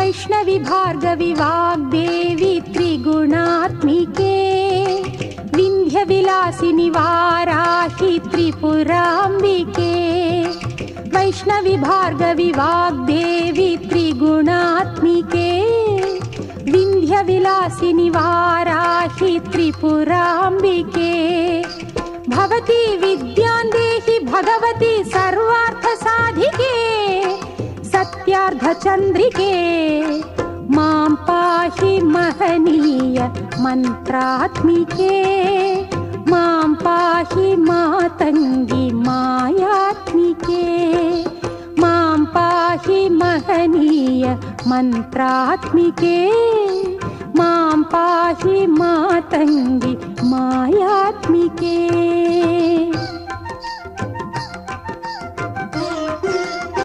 वैष्णवी भार्गवी वाग्देवी त्रिगुणात्मिके विन्ध्यविलासिनि वाराहि त्रिपुराम्बिके वैष्णवी भार्गवी वाग्देवी त्रिगुणात्मिके विन्ध्यविलासिनि वाराहि त्रिपुराम्बिके भवती विद्यां देहि भगवती सर्वार्थसाधिके सत्यार्धचन्द्रिके मां पाहि महनीय मन्त्रात्मिके मां पाहि मातङ्गी मायात्मिके मां पाहि महनीय मन्त्रात्मिके मां पाहि मातङ्गी मायात्मिके।